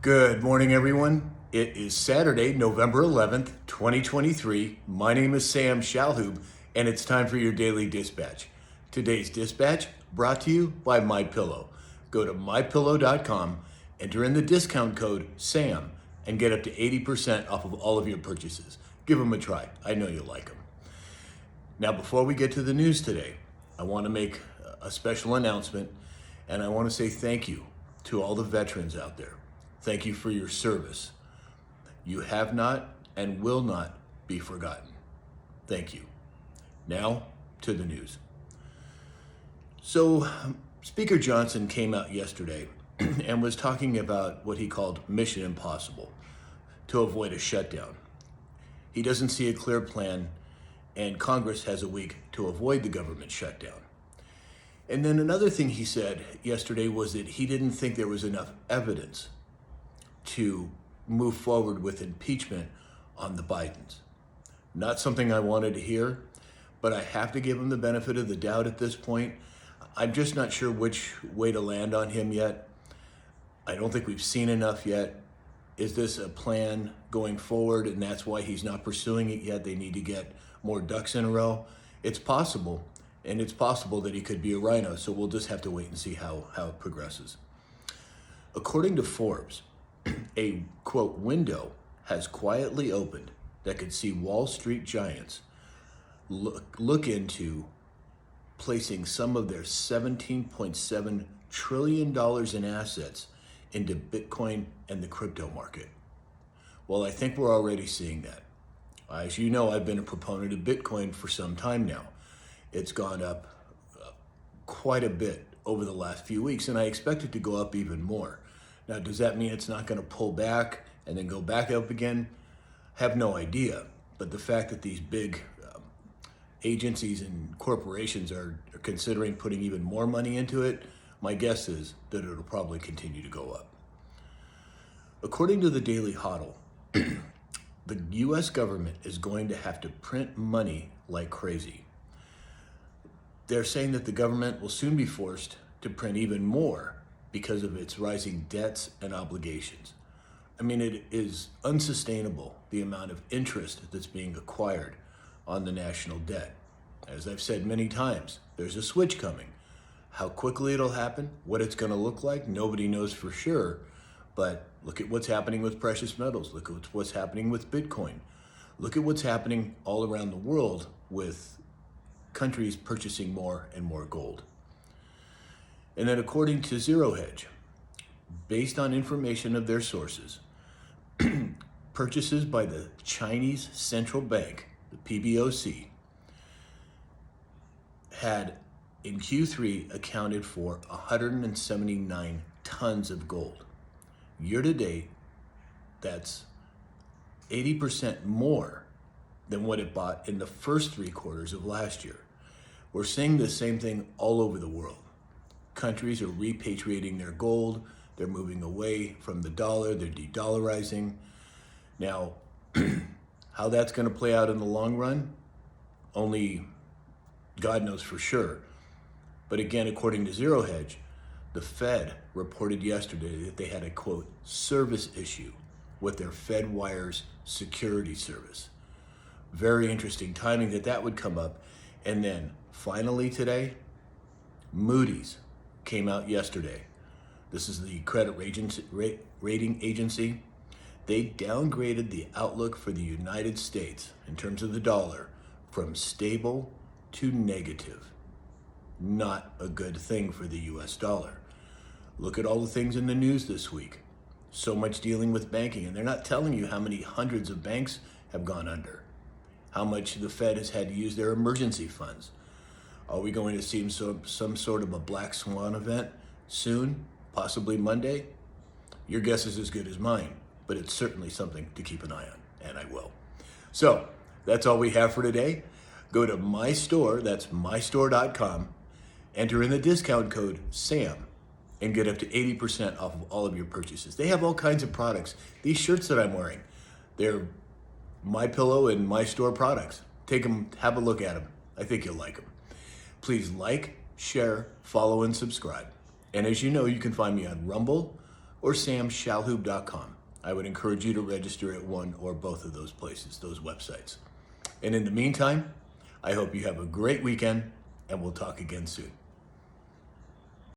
Good morning, everyone. It is Saturday, November 11th, 2023. My name is Sam Shalhoub, and it's time for your daily dispatch. Today's dispatch brought to you by MyPillow. Go to mypillow.com, enter in the discount code SAM, and get up to 80% off of all of your purchases. Give them a try. I know you'll like them. Now, before we get to the news today, I want to make a special announcement, and I want to say thank you to all the veterans out there. Thank you for your service. You have not and will not be forgotten. Thank you. Now to the news. So, Speaker Johnson came out yesterday and was talking about what he called Mission Impossible to avoid a shutdown. He doesn't see a clear plan, and Congress has a week to avoid the government shutdown. And then another thing he said yesterday was that he didn't think there was enough evidence to move forward with impeachment on the Bidens. Not something I wanted to hear, but I have to give him the benefit of the doubt at this point. I'm just not sure which way to land on him yet. I don't think we've seen enough yet. Is this a plan going forward, and that's why he's not pursuing it yet? They need to get more ducks in a row. It's possible, and it's possible that he could be a rhino, so we'll just have to wait and see how it progresses. According to Forbes, a, quote, window has quietly opened that could see Wall Street giants look into placing some of their $17.7 trillion in assets into Bitcoin and the crypto market. Well, I think we're already seeing that. As you know, I've been a proponent of Bitcoin for some time now. It's gone up quite a bit over the last few weeks, and I expect it to go up even more. Now, does that mean it's not going to pull back and then go back up again? I have no idea. But the fact that these big agencies and corporations are considering putting even more money into it, my guess is that it'll probably continue to go up. According to the Daily Hodl, the U.S. government is going to have to print money like crazy. They're saying that the government will soon be forced to print even more because of its rising debts and obligations. I mean, it is unsustainable, the amount of interest that's being acquired on the national debt. As I've said many times, there's a switch coming. How quickly it'll happen, what it's going to look like, nobody knows for sure. But look at what's happening with precious metals. Look at what's happening with Bitcoin. Look at what's happening all around the world with countries purchasing more and more gold. And then according to Zero Hedge, based on information of their sources, purchases by the Chinese Central Bank, the PBOC, had in Q3 accounted for 179 tons of gold. Year to date, that's 80% more than what it bought in the first 3 quarters of last year. We're seeing the same thing all over the world. Countries are repatriating their gold. They're moving away from the dollar. They're de-dollarizing. Now, how that's going to play out in the long run, only God knows for sure. But again, according to Zero Hedge, the Fed reported yesterday that they had a, quote, service issue with their FedWires security service. Very interesting timing that would come up. And then finally today, Moody's came out yesterday. This is the credit rating agency. They downgraded the outlook for the United States in terms of the dollar from stable to negative. Not a good thing for the US dollar. Look at all the things in the news this week. So much dealing with banking, and they're not telling you how many hundreds of banks have gone under, how much the Fed has had to use their emergency funds. Are we going to see some sort of a black swan event soon, possibly Monday? Your guess is as good as mine, but it's certainly something to keep an eye on, and I will. So that's all we have for today. Go to my store, that's mystore.com, enter in the discount code SAM, and get up to 80% off of all of your purchases. They have all kinds of products. These shirts that I'm wearing, they're MyPillow and My Store products. Take them, have a look at them. I think you'll like them. Please like, share, follow, and subscribe. And as you know, you can find me on Rumble, or samshalhoub.com. I would encourage you to register at one or both of those places, those websites. And in the meantime, I hope you have a great weekend, and we'll talk again soon.